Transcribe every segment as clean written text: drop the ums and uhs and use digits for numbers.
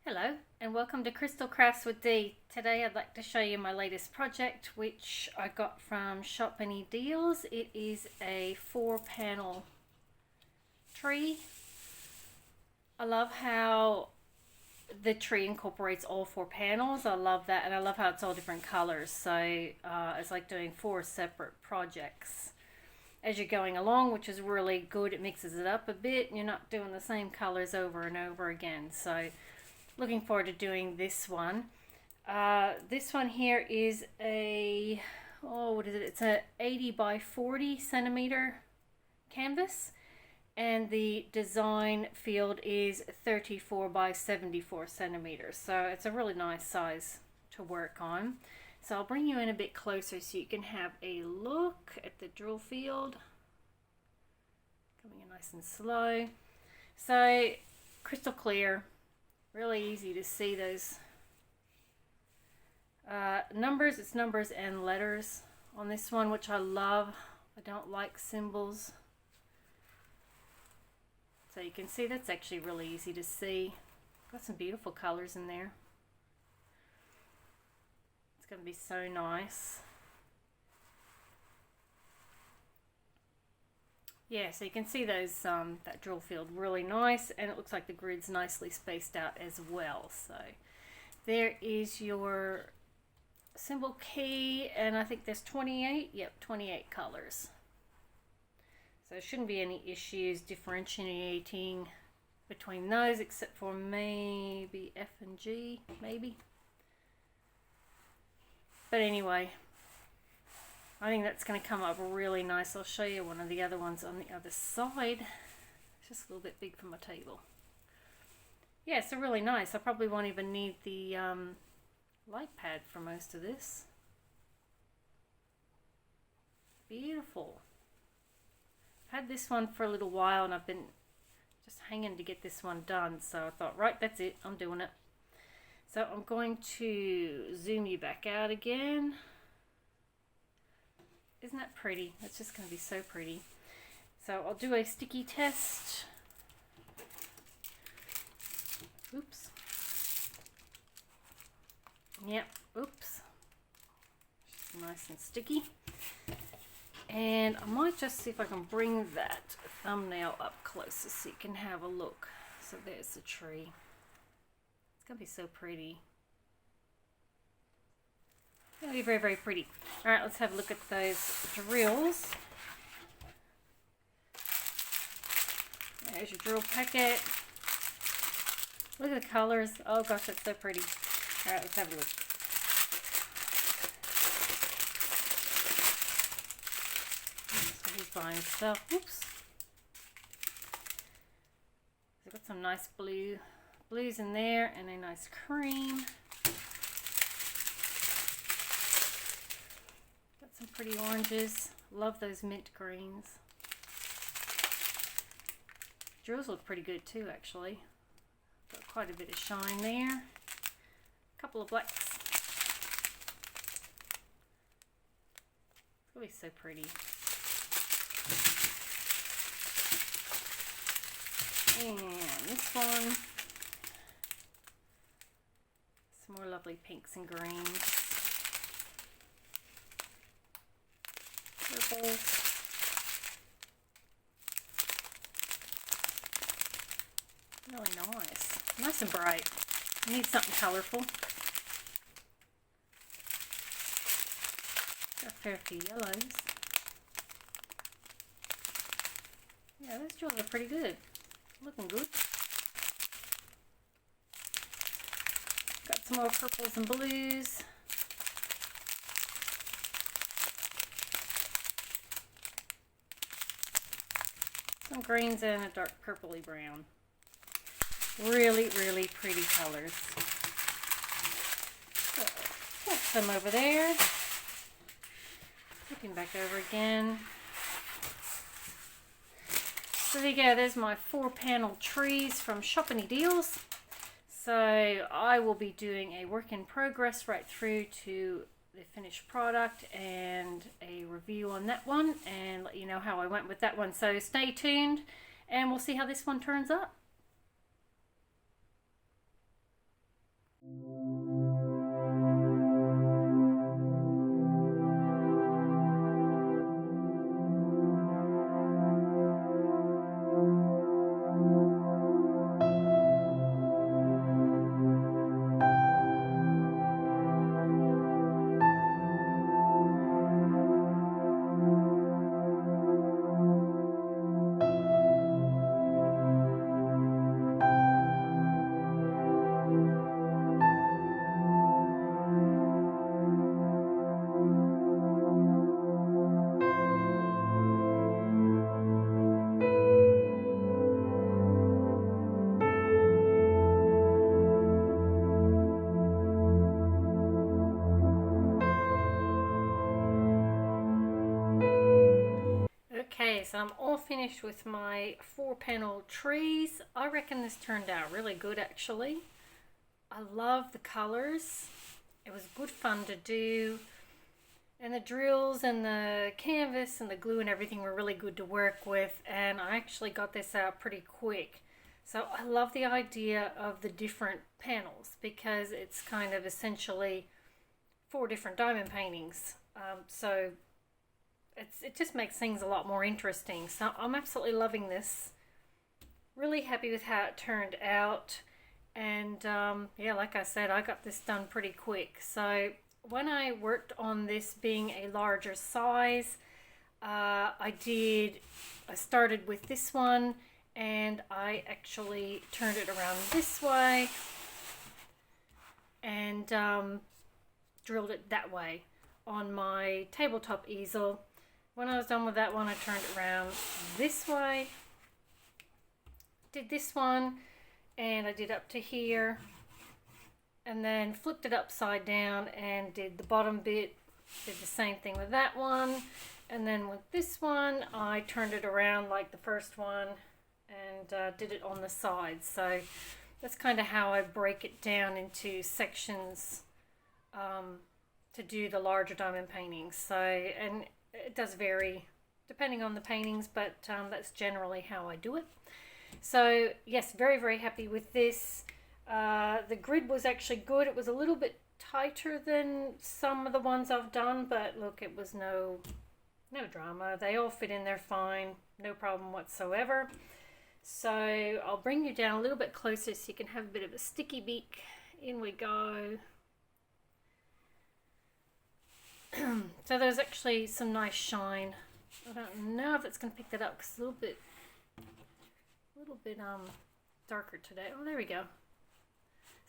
Hello and welcome to Crystal Crafts with Dee. Today I'd like to show you my latest project which I got from ShopAnyDeals. It is a 4-panel tree. I love how the tree incorporates all 4 panels. I love that, and I love how it's all different colors. So it's like doing 4 separate projects as you're going along, which is really good. It mixes it up a bit and you're not doing the same colors over and over again. So looking forward to doing this one. This one here is a, what is it? It's a 80 by 40 centimeter canvas, and the design field is 34 by 74 centimeters. So it's a really nice size to work on. So I'll bring you in a bit closer so you can have a look at the drill field. Coming in nice and slow. So crystal clear. Really easy to see those numbers. It's numbers and letters on this one, which I love. I don't like symbols. So you can see that's actually really easy to see. Got some beautiful colors in there. It's going to be so nice. Yeah, so you can see those that drill field really nice, and it looks like the grid's nicely spaced out as well. So there is your symbol key, and I think there's 28. Yep, 28 colors. So there shouldn't be any issues differentiating between those, except for maybe F and G, maybe. But anyway, I think that's going to come up really nice. I'll show you one of the other ones on the other side. It's just a little bit big for my table. Yeah, so really nice. I probably won't even need the light pad for most of this. Beautiful. I've had this one for a little while and I've been just hanging to get this one done. So I thought, right, that's it. I'm doing it. So I'm going to zoom you back out again. Isn't that pretty? It's just going to be so pretty. So I'll do a sticky test. Oops. Yep, oops. Just nice and sticky. And I might just see if I can bring that thumbnail up closer so you can have a look. So there's the tree. It's going to be so pretty. It's going to be very, very pretty. Alright, let's have a look at those drills. There's your drill packet. Look at the colors. Oh gosh, that's so pretty. Alright, let's have a look. So he's buying stuff. Oops. So we've got some nice blues in there and a nice cream. Some pretty oranges. Love those mint greens. Drills look pretty good too, actually. Got quite a bit of shine there. A couple of blacks. It's going to be so pretty. And this one. Some more lovely pinks and greens. Purples. Really nice. Nice and bright. I need something colorful. Got a fair few yellows. Yeah, those drills are pretty good. Looking good. Got some more purples and blues. Some greens and a dark purpley brown. Really, really pretty colors. So, put some over there. Looking back over again. So there you go. There's my 4-panel trees from ShopAnyDeals. So I will be doing a work in progress right through to the finished product and a review on that one, and let you know how I went with that one. So stay tuned and we'll see how this one turns up. so I'm all finished with my 4-panel trees. I reckon this turned out really good actually. I love the colors. It was good fun to do. And the drills and the canvas and the glue and everything were really good to work with. And I actually got this out pretty quick. So I love the idea of the different panels because it's kind of essentially 4 different diamond paintings. So it just makes things a lot more interesting. So I'm absolutely loving this. Really happy with how it turned out. And yeah, like I said, I got this done pretty quick. So when I worked on this being a larger size, I started with this one and I actually turned it around this way and drilled it that way on my tabletop easel. When I was done with that one, I turned it around this way, did this one, and I did up to here, and then flipped it upside down and did the bottom bit, did the same thing with that one, and then with this one, I turned it around like the first one and did it on the sides. So that's kind of how I break it down into sections to do the larger diamond paintings. So, and it does vary depending on the paintings, but that's generally how I do it. So yes, very, very happy with this. The grid was actually good. It was a little bit tighter than some of the ones I've done, but look, it was no drama. They all fit in there fine, no problem whatsoever. So I'll bring you down a little bit closer so you can have a bit of a sticky beak. In we go. So there's actually some nice shine. I don't know if it's going to pick that up because it's a little bit darker today. Oh, there we go.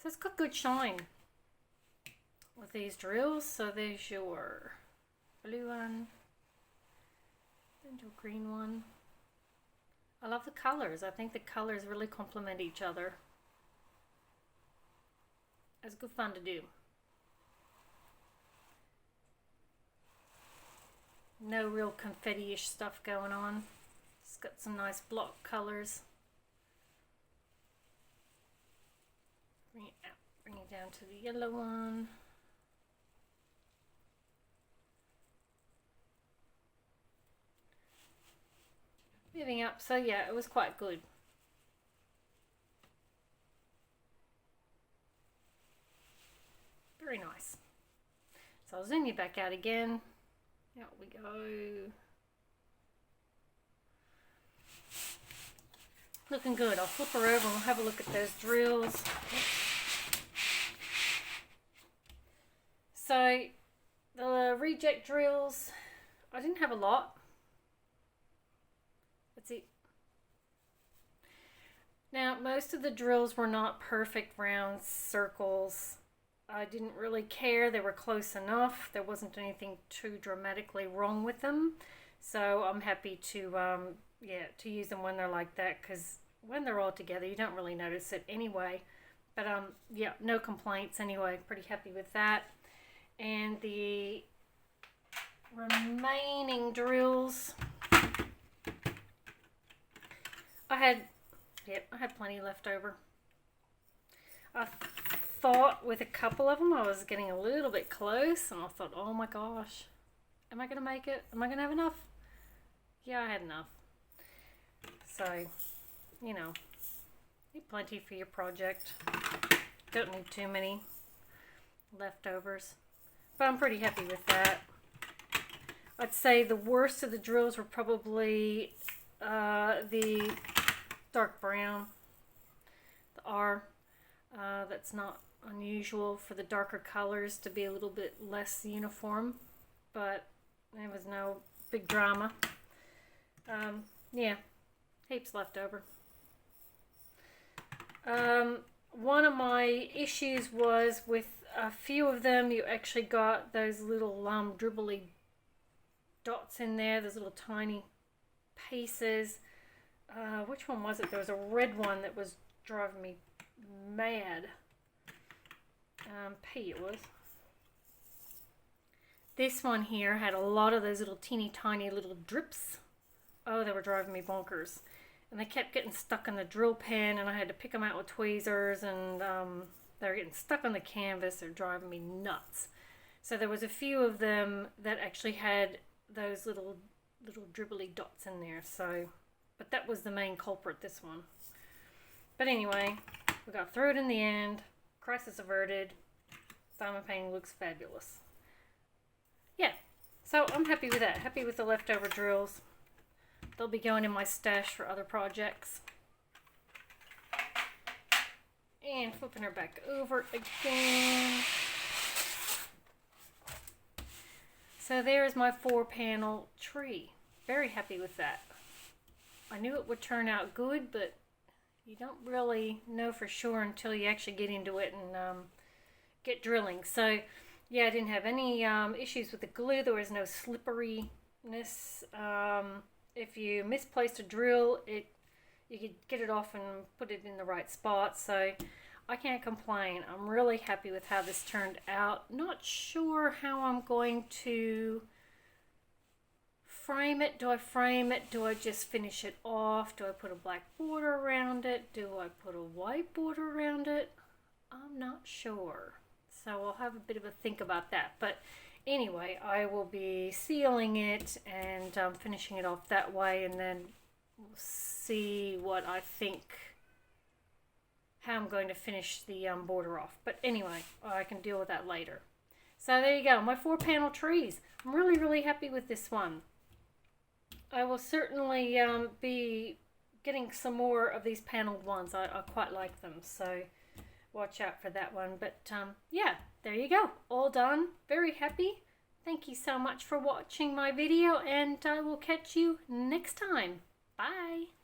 So it's got good shine with these drills. So there's your blue one and your green one. I love the colors. I think the colors really complement each other. It's good fun to do. No real confetti-ish stuff going on. It's got some nice block colors. Bring it out. Bring it down to the yellow one. Moving up. So yeah, it was quite good. Very nice. So I'll zoom you back out again. Out we go. Looking good. I'll flip her over and we'll have a look at those drills. So the reject drills, I didn't have a lot. Let's see. Now most of the drills were not perfect round circles. I didn't really care. They were close enough. There wasn't anything too dramatically wrong with them. So I'm happy to to use them when they're like that, because when they're all together you don't really notice it anyway. But yeah, no complaints anyway. Pretty happy with that. And the remaining drills, I had plenty left over. I thought with a couple of them I was getting a little bit close, and I thought, oh my gosh, am I going to make it? Am I going to have enough? Yeah, I had enough. So, you know, need plenty for your project. Don't need too many leftovers. But I'm pretty happy with that. I'd say the worst of the drills were probably the dark brown, the R. That's not unusual for the darker colors to be a little bit less uniform, but there was no big drama. Yeah, heaps left over. One of my issues was with a few of them, you actually got those little dribbly dots in there, those little tiny pieces. Which one was it? There was a red one that was driving me mad. P it was. This one here had a lot of those little teeny tiny little drips oh, they were driving me bonkers. And they kept getting stuck in the drill pen, and I had to pick them out with tweezers, and they were getting stuck on the canvas. They're driving me nuts. So there was a few of them that actually had those little dribbly dots in there. So, but that was the main culprit, this one. But anyway, we got through it in the end. Crisis averted. Diamond painting looks fabulous. Yeah, so I'm happy with that. Happy with the leftover drills. They'll be going in my stash for other projects. And flipping her back over again. So there's my 4-panel tree. Very happy with that. I knew it would turn out good, but you don't really know for sure until you actually get into it and get drilling. So yeah, I didn't have any issues with the glue. There was no slipperiness. If you misplaced a drill, you could get it off and put it in the right spot. So I can't complain. I'm really happy with how this turned out. Not sure how I'm going to frame it. Do I frame it? Do I just finish it off? Do I put a black border around it? Do I put a white border around it? I'm not sure. So I'll have a bit of a think about that. But anyway, I will be sealing it and finishing it off that way, and then we'll see what I think, how I'm going to finish the border off. But anyway, I can deal with that later. So there you go, my 4-panel trees. I'm really happy with this one. I will certainly be getting some more of these paneled ones. I quite like them, so watch out for that one. But yeah, there you go, all done. Very happy. Thank you so much for watching my video, and I will catch you next time. Bye.